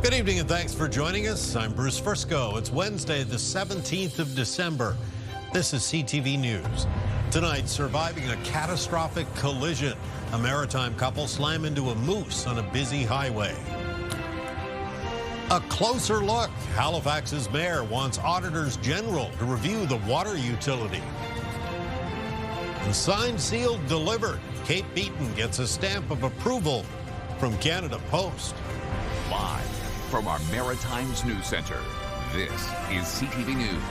Good evening and thanks for joining us. I'm Bruce Frisco. It's Wednesday, the 17th of December. This is CTV News. Tonight, surviving a catastrophic collision. A Maritime couple slam into a moose on a busy highway. A closer look. Halifax's mayor wants auditors general to review the water utility. And signed, sealed, delivered. Kate Beaton gets a stamp of approval from Canada Post. Live from our Maritime's News Center, this is CTV News.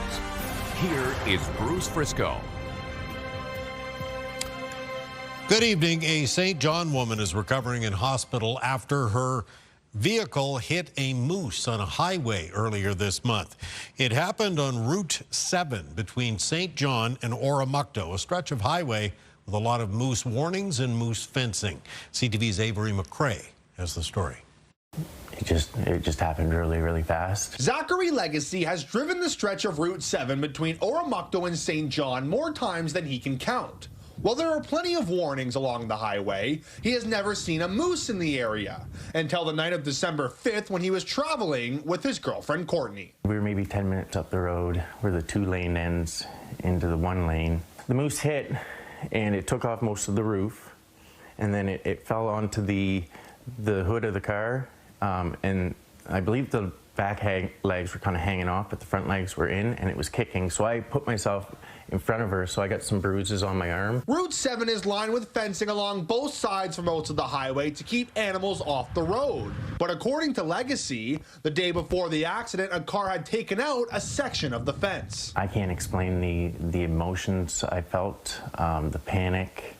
Here is Bruce Frisco. Good evening. A St. John woman is recovering in hospital after her vehicle hit a moose on a highway earlier this month. It happened on Route 7 between St. John and Oromocto, a stretch of highway with a lot of moose warnings and moose fencing. CTV's Avery McCrae has the story. It just happened really fast. Zachary Legacy has driven the stretch of Route 7 between Oromocto and St. John more times than he can count. While there are plenty of warnings along the highway, he has never seen a moose in the area until the night of December 5th when he was traveling with his girlfriend Courtney. We were maybe 10 minutes up the road where the 2-lane ends into the 1 lane. The moose hit and it took off most of the roof, and then it fell onto the hood of the car. And I believe the back legs were kind of hanging off, but the front legs were in, and it was kicking. So I put myself in front of her, so I got some bruises on my arm. Route 7 is lined with fencing along both sides for most of the highway to keep animals off the road. But according to Legacy, the day before the accident, a car had taken out a section of the fence. I can't explain the emotions I felt, the panic,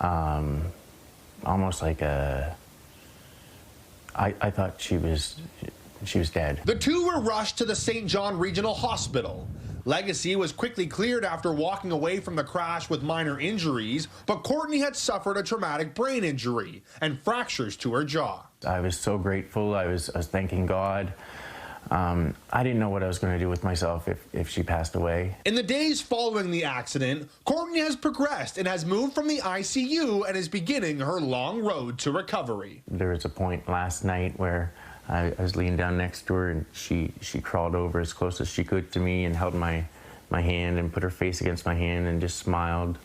almost like I thought she was dead. The two were rushed to the St. John Regional Hospital. Legacy was quickly cleared after walking away from the crash with minor injuries, but Courtney had suffered a traumatic brain injury and fractures to her jaw. I was so grateful. I was thanking God. I didn't know what I was going to do with myself if she passed away. In the days following the accident, Courtney has progressed and has moved from the ICU and is beginning her long road to recovery. There was a point last night where I was leaning down next to her, and she crawled over as close as she could to me and held my hand and put her face against my hand and just smiled.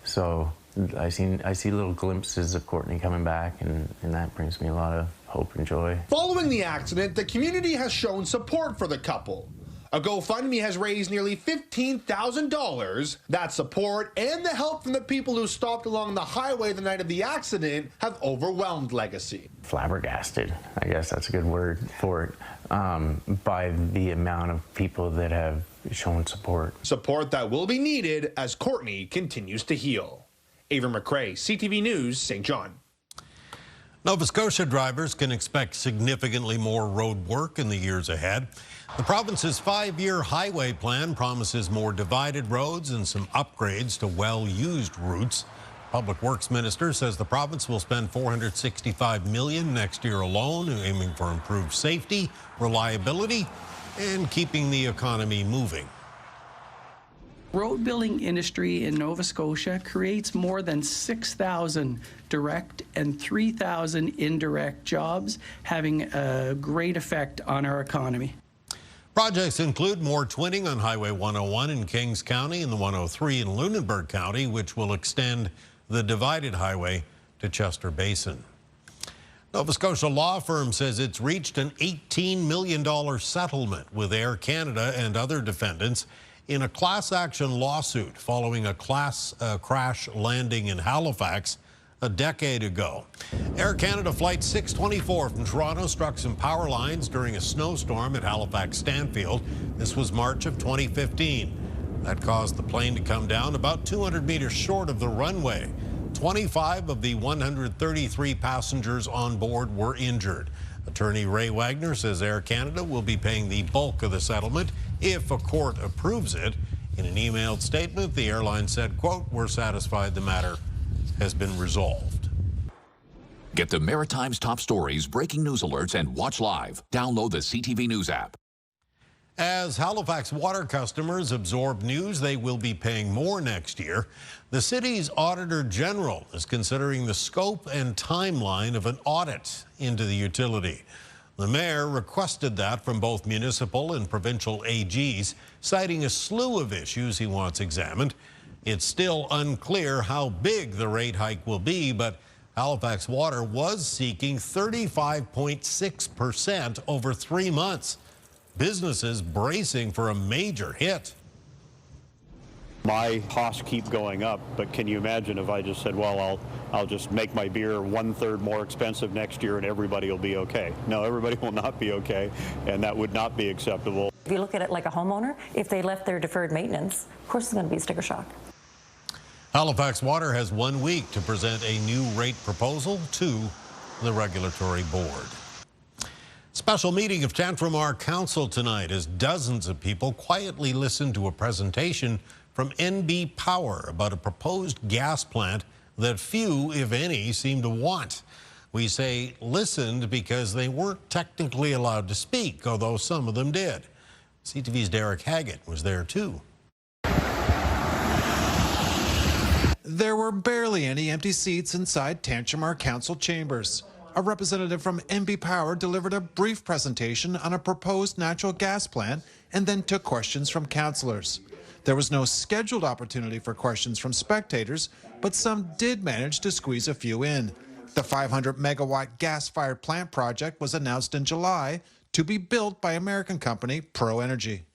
So I see little glimpses of Courtney coming back, and that brings me a lot of hope and joy. Following the accident, the community has shown support for the couple. A GoFundMe has raised nearly $15,000. That support and the help from the people who stopped along the highway the night of the accident have overwhelmed Legacy. Flabbergasted, I guess that's a good word for it, by the amount of people that have shown support. Support that will be needed as Courtney continues to heal. Avery McCrae, CTV News, St. John. Nova Scotia drivers can expect significantly more road work in the years ahead. The province's 5-year highway plan promises more divided roads and some upgrades to well-used routes. Public Works Minister says the province will spend $465 million next year alone, aiming for improved safety, reliability, and keeping the economy moving. Road building industry in Nova Scotia creates more than 6,000 direct and 3,000 indirect jobs, having a great effect on our economy. Projects include more twinning on Highway 101 in Kings County and the 103 in Lunenburg County, which will extend the divided highway to Chester Basin. Nova Scotia law firm says it's reached an $18 million settlement with Air Canada and other defendants in a class action lawsuit following a crash landing in Halifax a decade ago. Air Canada Flight 624 from Toronto struck some power lines during a snowstorm at Halifax Stanfield. This was March of 2015. That caused the plane to come down about 200 meters short of the runway. 25 of the 133 passengers on board were injured. Attorney Ray Wagner says Air Canada will be paying the bulk of the settlement if a court approves it. In an emailed statement, the airline said, quote, "We're satisfied the matter has been resolved." Get the Maritime's top stories, breaking news alerts, and watch live. Download the CTV News app. As Halifax Water customers absorb news they will be paying more next year, the city's Auditor General is considering the scope and timeline of an audit into the utility. The mayor requested that from both municipal and provincial AGs, citing a slew of issues he wants examined. It's still unclear how big the rate hike will be, but Halifax Water was seeking 35.6% over 3 months. Businesses bracing for a major hit. My costs keep going up, but can you imagine if I just said, well, I'll just make my beer 1/3 more expensive next year and everybody will be okay? No, everybody will not be okay, and that would not be acceptable. If you look at it like a homeowner, if they left their deferred maintenance, of course it's going to be a sticker shock. Halifax Water has 1 week to present a new rate proposal to the regulatory board. Special meeting of Tantramar Council tonight as dozens of people quietly listen to a presentation from NB Power about a proposed gas plant that few, if any, seem to want. We say listened because they weren't technically allowed to speak, although some of them did. CTV's Derek Haggett was there too. There were barely any empty seats inside Tantramar Council chambers. A representative from NB Power delivered a brief presentation on a proposed natural gas plant and then took questions from councillors. There was no scheduled opportunity for questions from spectators, but some did manage to squeeze a few in. The 500-megawatt gas-fired plant project was announced in July to be built by American company Pro Energy.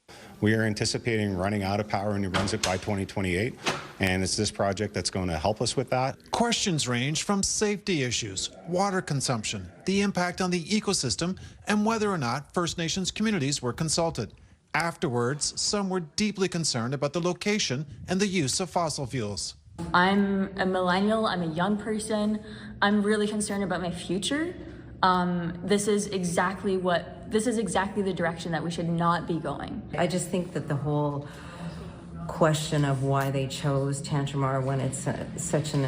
We are anticipating running out of power in New Brunswick by 2028, and it's this project that's going to help us with that. Questions range from safety issues, water consumption, the impact on the ecosystem, and whether or not First Nations communities were consulted. Afterwards, some were deeply concerned about the location and the use of fossil fuels. I'm a millennial, I'm a young person, I'm really concerned about my future. This is exactly the direction that we should not be going. I just think that the whole question of why they chose Tantramar when it's such an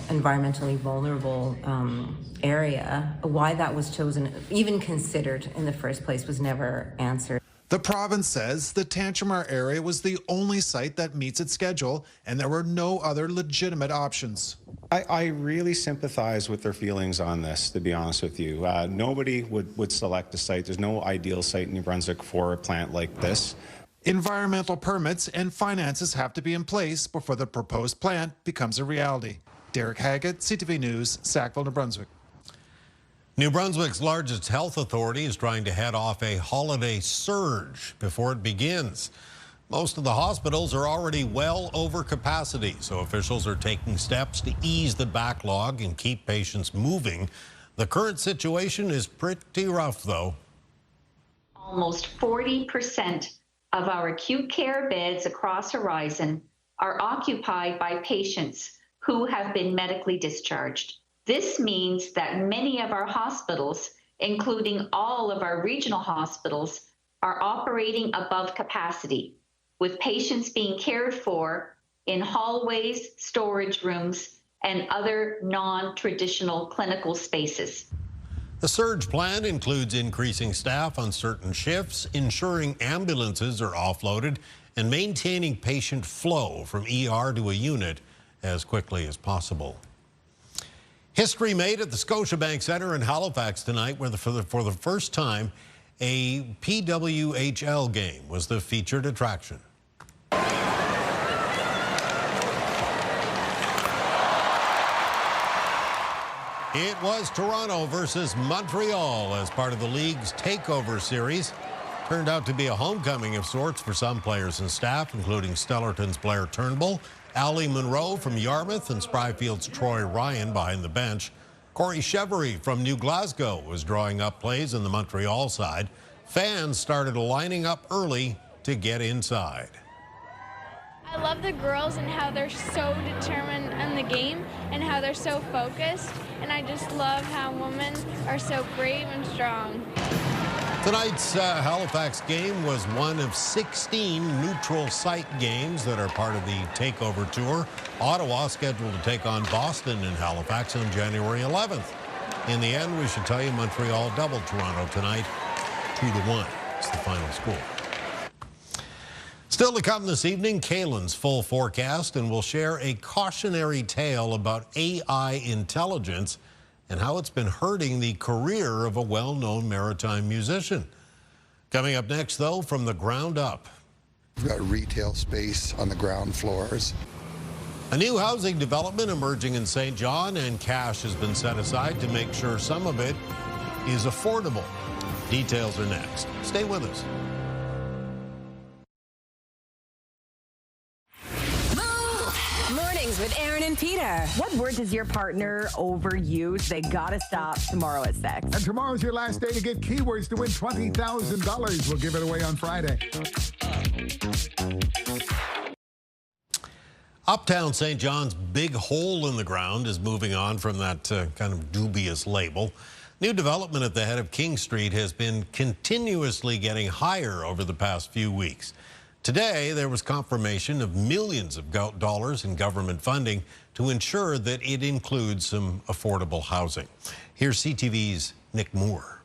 environmentally vulnerable area, why that was chosen, even considered in the first place, was never answered. The province says the Tantramar area was the only site that meets its schedule, and there were no other legitimate options. I really sympathize with their feelings on this, to be honest with you. Nobody would select a site. There's no ideal site in New Brunswick for a plant like this. Environmental permits and finances have to be in place before the proposed plant becomes a reality. Derek Haggett, CTV News, Sackville, New Brunswick. New Brunswick's largest health authority is trying to head off a holiday surge before it begins. Most of the hospitals are already well over capacity, so officials are taking steps to ease the backlog and keep patients moving. The current situation is pretty rough, though. Almost 40% of our acute care beds across Horizon are occupied by patients who have been medically discharged. This means that many of our hospitals, including all of our regional hospitals, are operating above capacity, with patients being cared for in hallways, storage rooms, and other non-traditional clinical spaces. The surge plan includes increasing staff on certain shifts, ensuring ambulances are offloaded, and maintaining patient flow from ER to a unit as quickly as possible. History made at the Scotiabank Centre in Halifax tonight, where for the first time, a PWHL game was the featured attraction. It was Toronto versus Montreal as part of the league's takeover series. Turned out to be a homecoming of sorts for some players and staff, including Stellarton's Blair Turnbull, Ali Monroe from Yarmouth, and Spryfield's Troy Ryan behind the bench. Corey Chevery from New Glasgow was drawing up plays on the Montreal side. Fans started lining up early to get inside. I love the girls and how they're so determined in the game and how they're so focused. And I just love how women are so brave and strong. Tonight's Halifax game was one of 16 neutral site games that are part of the takeover tour. Ottawa scheduled to take on Boston in Halifax on January 11th. In the end, we should tell you Montreal doubled Toronto tonight, 2-1. It's the final score. Still to come this evening, Kaylin's full forecast, and we'll share a cautionary tale about AI intelligence and how it's been hurting the career of a well-known maritime musician. Coming up next, though, from the ground up. We've got retail space on the ground floors. A new housing development emerging in St. John, and cash has been set aside to make sure some of it is affordable. Details are next. Stay with us. Mornings with Aaron and Peter. What word does your partner overuse? They gotta stop tomorrow at 6. And tomorrow's your last day to get keywords to win $20,000. We'll give it away on Friday. Uptown St. John's big hole in the ground is moving on from that kind of dubious label. New development at the head of King Street has been continuously getting higher over the past few weeks. Today, there was confirmation of millions of dollars in government funding to ensure that it includes some affordable housing. Here's CTV's Nick Moore.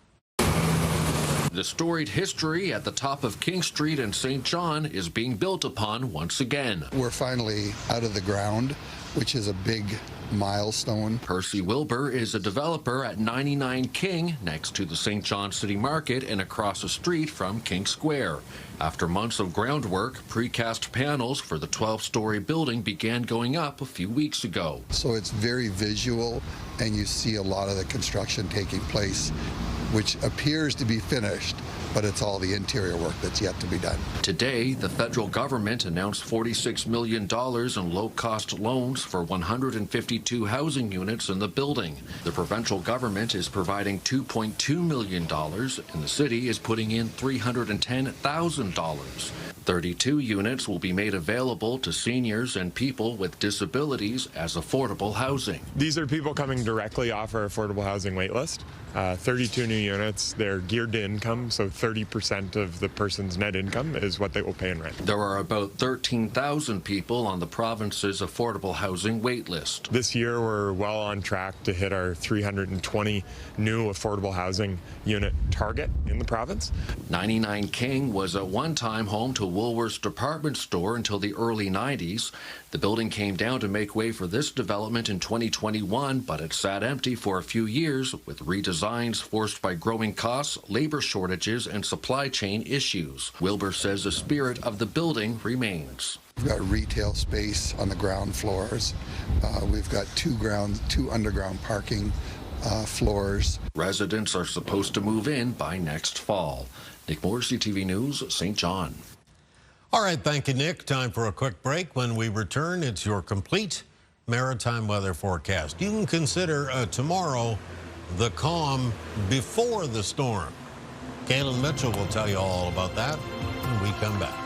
The storied history at the top of King Street in St. John is being built upon once again. We're finally out of the ground, which is a big milestone. Percy Wilbur is a developer at 99 King, next to the St. John City Market and across the street from King Square. After months of groundwork, precast panels for the 12-story building began going up a few weeks ago. So it's very visual, and you see a lot of the construction taking place, which appears to be finished, but it's all the interior work that's yet to be done. Today, the federal government announced $46 million in low-cost loans for 152 housing units in the building. The provincial government is providing $2.2 million, and the city is putting in $310,000. 32 units will be made available to seniors and people with disabilities as affordable housing. These are people coming directly off our affordable housing wait list. 32 new units. They're geared to income, so 30% of the person's net income is what they will pay in rent. There are about 13,000 people on the province's affordable housing wait list. This year, we're well on track to hit our 320 new affordable housing unit target in the province. 99 King was at one time home to Woolworth's department store until the early 90s. The building came down to make way for this development in 2021, but it sat empty for a few years with redesigns forced by growing costs, labor shortages, and supply chain issues. Wilbur says the spirit of the building remains. We've got retail space on the ground floors. We've got two underground parking floors. Residents are supposed to move in by next fall. Nick Moore, CTV News, St. John. All right, thank you, Nick. Time for a quick break. When we return, it's your complete maritime weather forecast. You can consider tomorrow the calm before the storm. Kaylin Mitchell will tell you all about that when we come back.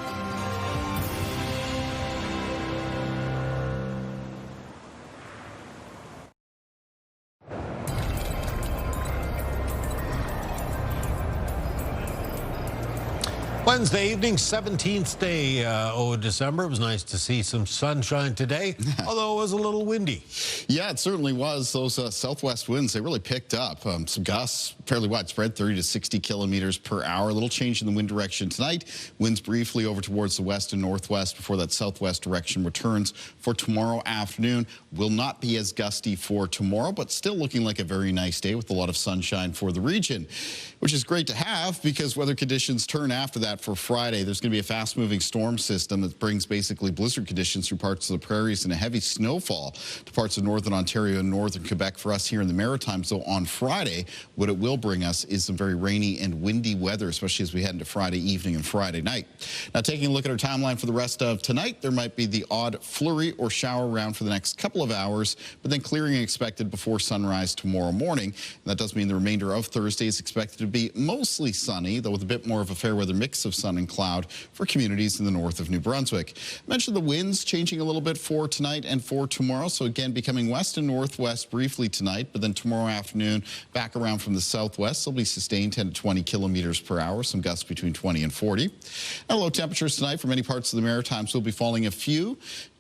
Wednesday evening, 17th day of December. It was nice to see some sunshine today, although it was a little windy. Yeah, it certainly was. Those southwest winds, they really picked up. Some gusts, fairly widespread, 30 to 60 kilometers per hour. A little change in the wind direction tonight. Winds briefly over towards the west and northwest before that southwest direction returns for tomorrow afternoon. Will not be as gusty for tomorrow, but still looking like a very nice day with a lot of sunshine for the region, which is great to have because weather conditions turn after that for Friday. There's going to be a fast-moving storm system that brings basically blizzard conditions through parts of the prairies and a heavy snowfall to parts of northern Ontario and northern Quebec for us here in the Maritime. So on Friday, what it will bring us is some very rainy and windy weather, especially as we head into Friday evening and Friday night. Now, taking a look at our timeline for the rest of tonight, there might be the odd flurry or shower around for the next couple of hours, but then clearing expected before sunrise tomorrow morning. And that does mean the remainder of Thursday is expected to be mostly sunny, though with a bit more of a fair weather mix of sun and cloud for communities in the north of New Brunswick. I mentioned the winds changing a little bit for tonight and for tomorrow. So again, becoming west and northwest briefly tonight, but then tomorrow afternoon back around from the southwest. They'll be sustained 10 to 20 kilometers per hour, some gusts between 20 and 40. And low temperatures tonight for many parts of the Maritimes will be falling a few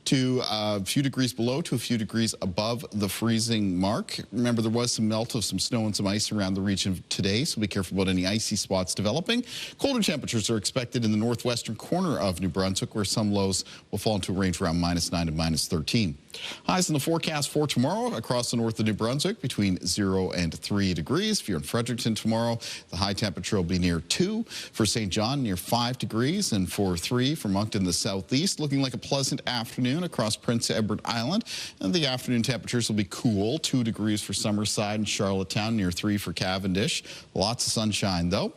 to a few degrees below to a few degrees above the freezing mark. Remember, there was some melt of some snow and some ice around the region today, so be careful about any icy spots developing. Colder temperatures are expected in the northwestern corner of New Brunswick, where some lows will fall into a range around -9 to -13. Highs in the forecast for tomorrow across the north of New Brunswick between 0 and 3 degrees. If you're in Fredericton tomorrow, the high temperature will be near 2. For St. John, near 5 degrees. And for 3 for Moncton, the southeast, looking like a pleasant afternoon across Prince Edward Island. And the afternoon temperatures will be cool. 2 degrees for Summerside and Charlottetown, near 3 for Cavendish. Lots of sunshine, though.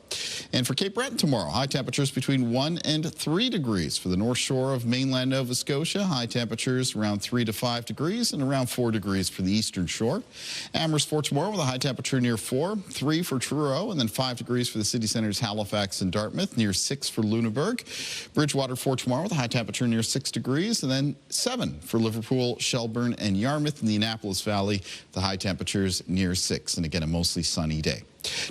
And for Cape Breton tomorrow, high temperatures between 1 and 3 degrees. For the north shore of mainland Nova Scotia, high temperatures around 3 to 5 degrees and around 4 degrees for the eastern shore. Amherst for tomorrow with a high temperature near 4, 3 for Truro, and then 5 degrees for the city centers Halifax and Dartmouth, near 6 for Lunenburg. Bridgewater for tomorrow with a high temperature near 6 degrees, and then 7 for Liverpool, Shelburne, and Yarmouth. In the Annapolis Valley, the high temperatures near 6, and again, a mostly sunny day.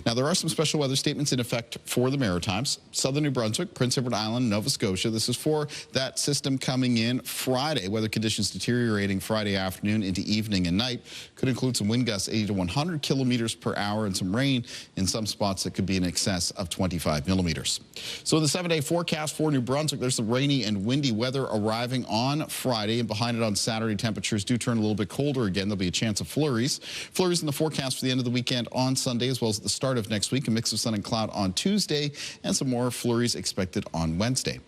Now, there are some special weather statements in effect for the Maritimes. Southern New Brunswick, Prince Edward Island, Nova Scotia. This is for that system coming in Friday. Weather conditions deteriorating Friday afternoon into evening and night. Could include some wind gusts 80 to 100 kilometers per hour and some rain in some spots that could be in excess of 25 millimeters. So in the 7-day forecast for New Brunswick, there's the rainy and windy weather arriving on Friday, and behind it on Saturday, temperatures do turn a little bit colder again. There'll be a chance of flurries. Flurries in the forecast for the end of the weekend on Sunday, as well as the start of next week. A mix of sun and cloud on Tuesday, and some more flurries expected on Wednesday.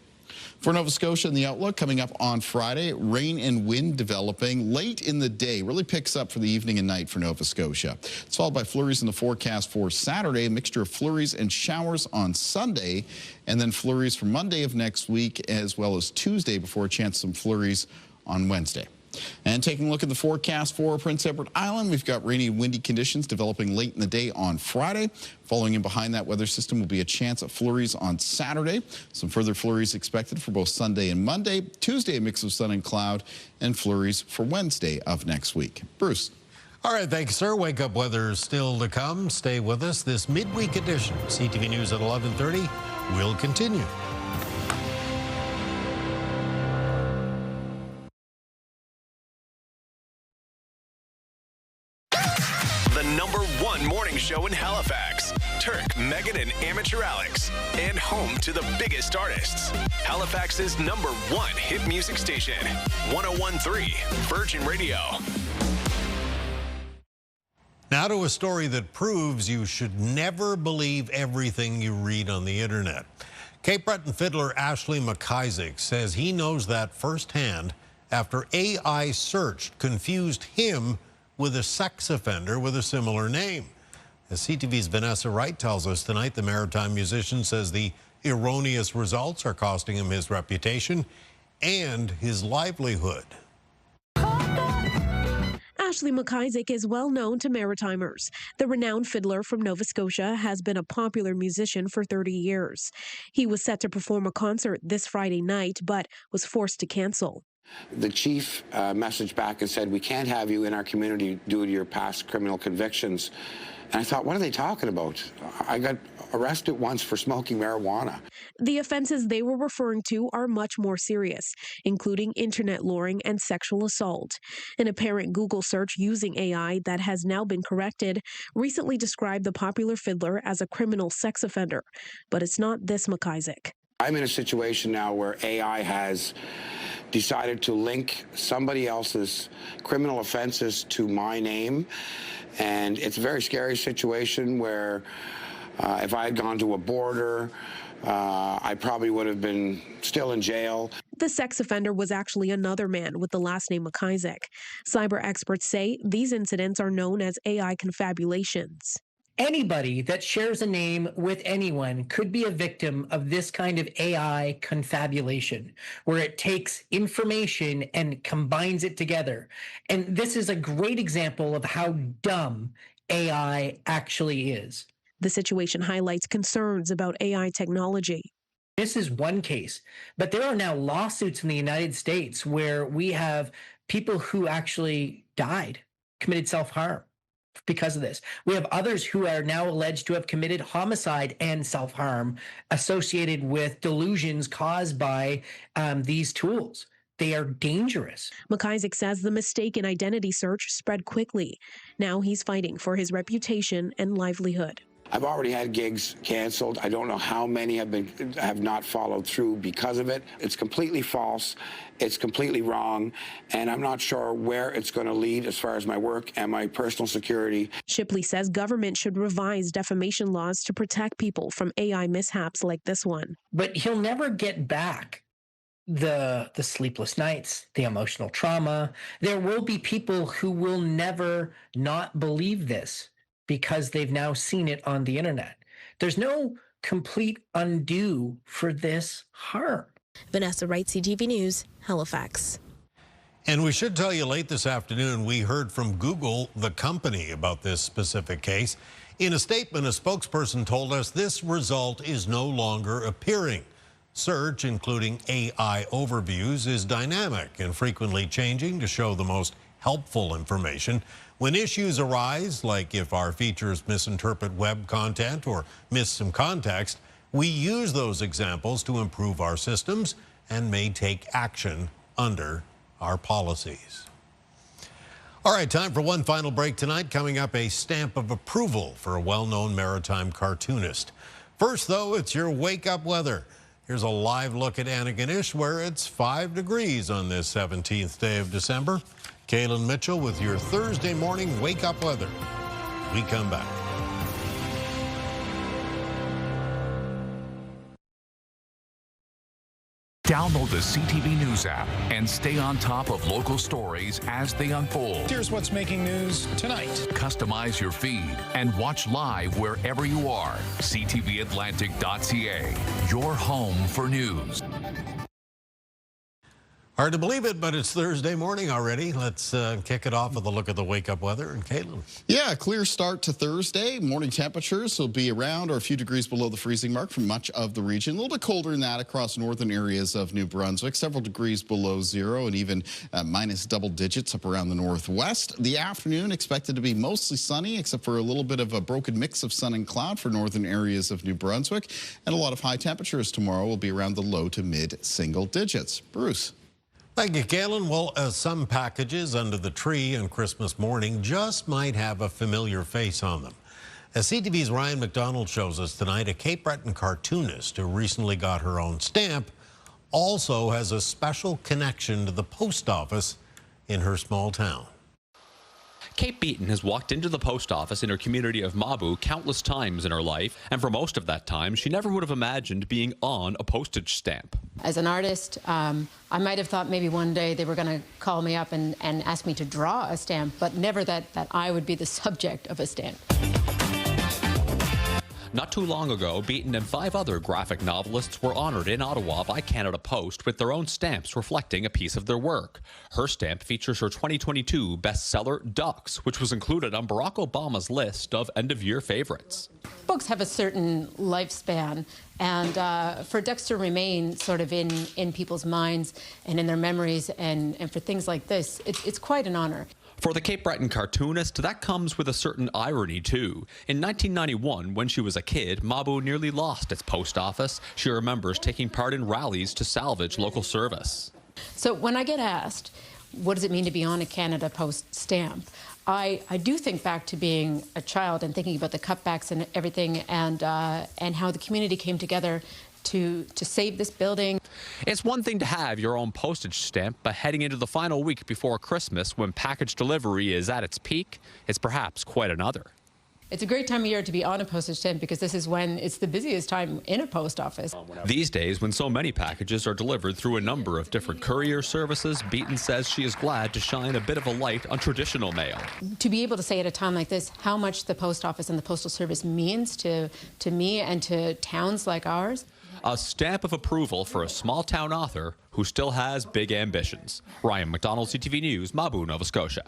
For Nova Scotia and the outlook coming up on Friday, rain and wind developing late in the day. Really picks up for the evening and night for Nova Scotia. It's followed by flurries in the forecast for Saturday, a mixture of flurries and showers on Sunday, and then flurries for Monday of next week as well as Tuesday before a chance some flurries on Wednesday. And taking a look at the forecast for Prince Edward Island, we've got rainy and windy conditions developing late in the day on Friday. Following in behind that weather system will be a chance of flurries on Saturday. Some further flurries expected for both Sunday and Monday. Tuesday, a mix of sun and cloud, and flurries for Wednesday of next week. Bruce. All right, thank you, sir. Wake up weather is still to come. Stay with us. This midweek edition of CTV News at 11:30 will continue. #1 morning show in Halifax. Turk, Megan, and Amateur Alex. And home to the biggest artists. Halifax's #1 hit music station. 101.3 Virgin Radio. Now to a story that proves you should never believe everything you read on the internet. Cape Breton fiddler Ashley McIsaac says he knows that firsthand after AI search confused him with a sex offender with a similar name. As CTV's Vanessa Wright tells us tonight, the Maritime musician says the erroneous results are costing him his reputation and his livelihood. Ashley McIsaac is well known to Maritimers. The renowned fiddler from Nova Scotia has been a popular musician for 30 years. He was set to perform a concert this Friday night, but was forced to cancel. The chief messaged back and said, "We can't have you in our community due to your past criminal convictions." And I thought, what are they talking about? I got arrested once for smoking marijuana. The offenses they were referring to are much more serious, including internet luring and sexual assault. An apparent Google search using AI that has now been corrected recently described the popular fiddler as a criminal sex offender. But it's not this McIsaac. I'm in a situation now where AI has decided to link somebody else's criminal offenses to my name. And it's a very scary situation where if I had gone to a border, I probably would have been still in jail. The sex offender was actually another man with the last name McIsaac. Cyber experts say these incidents are known as AI confabulations. Anybody that shares a name with anyone could be a victim of this kind of AI confabulation, where it takes information and combines it together. And this is a great example of how dumb AI actually is. The situation highlights concerns about AI technology. This is one case, but there are now lawsuits in the United States where we have people who actually died, committed self-harm because of this. We have others who are now alleged to have committed homicide and self-harm associated with delusions caused by these tools. They are dangerous. McIsaac says the mistaken identity search spread quickly. Now he's fighting for his reputation and livelihood. I've already had gigs canceled. I don't know how many have not followed through because of it. It's completely false. It's completely wrong. And I'm not sure where it's going to lead as far as my work and my personal security. Shipley says government should revise defamation laws to protect people from AI mishaps like this one. But he'll never get back the sleepless nights, the emotional trauma. There will be people who will never not believe this because they've now seen it on the internet. There's no complete undo for this harm. Vanessa Wright, CTV News, Halifax. And we should tell you late this afternoon, we heard from Google, the company, about this specific case. In a statement, a spokesperson told us this result is no longer appearing. Search, including AI overviews, is dynamic and frequently changing to show the most helpful information. When issues arise, like if our features misinterpret web content or miss some context, we use those examples to improve our systems and may take action under our policies. All right, time for one final break tonight. Coming up, a stamp of approval for a well-known maritime cartoonist. First, though, it's your wake-up weather. Here's a live look at Antigonish, where it's 5 degrees on this 17th day of December. Kaylin Mitchell with your Thursday morning wake-up weather. We come back. Download the CTV News app and stay on top of local stories as they unfold. Here's what's making news tonight. Customize your feed and watch live wherever you are. CTVAtlantic.ca, your home for news. Hard to believe it, but it's Thursday morning already. Let's kick it off with a look at the wake-up weather. And Caitlin. Yeah, clear start to Thursday. Morning temperatures will be around or a few degrees below the freezing mark for much of the region. A little bit colder than that across northern areas of New Brunswick. Several degrees below zero and even minus double digits up around the northwest. The afternoon expected to be mostly sunny, except for a little bit of a broken mix of sun and cloud for northern areas of New Brunswick. And a lot of high temperatures tomorrow will be around the low to mid single digits. Bruce. Thank you, Kaylin. Well, some packages under the tree on Christmas morning just might have a familiar face on them. As CTV's Ryan McDonald shows us tonight, a Cape Breton cartoonist who recently got her own stamp also has a special connection to the post office in her small town. Kate Beaton has walked into the post office in her community of Mabu countless times in her life, and for most of that time, she never would have imagined being on a postage stamp. As an artist, I might have thought maybe one day they were going to call me up and ask me to draw a stamp, but never that I would be the subject of a stamp. Not too long ago, Beaton and 5 other graphic novelists were honored in Ottawa by Canada Post with their own stamps reflecting a piece of their work. Her stamp features her 2022 bestseller, Ducks, which was included on Barack Obama's list of end-of-year favorites. Books have a certain lifespan, and for Ducks to remain sort of in people's minds and in their memories, and for things like this, it's quite an honor. For the Cape Breton cartoonist, that comes with a certain irony, too. In 1991, when she was a kid, Mabu nearly lost its post office. She remembers taking part in rallies to salvage local service. So when I get asked, what does it mean to be on a Canada Post stamp? I do think back to being a child and thinking about the cutbacks and everything, and how the community came together to save this building. It's one thing to have your own postage stamp, but heading into the final week before Christmas, when package delivery is at its peak, it's perhaps quite another. It's a great time of year to be on a postage stamp because this is when it's the busiest time in a post office. These days, when so many packages are delivered through a number of different courier services, Beaton says she is glad to shine a bit of a light on traditional mail. To be able to say at a time like this how much the post office and the postal service means to me and to towns like ours. A stamp of approval for a small-town author who still has big ambitions. Ryan McDonald, CTV News, Mabu, Nova Scotia.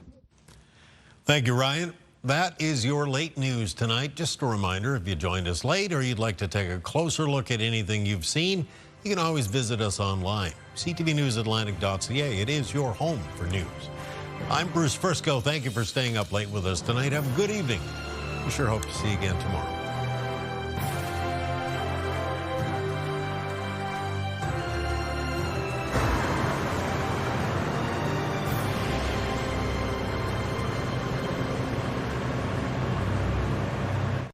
Thank you, Ryan. That is your late news tonight. Just a reminder, if you joined us late or you'd like to take a closer look at anything you've seen, you can always visit us online. CTVNewsAtlantic.ca. It is your home for news. I'm Bruce Frisco. Thank you for staying up late with us tonight. Have a good evening. We sure hope to see you again tomorrow.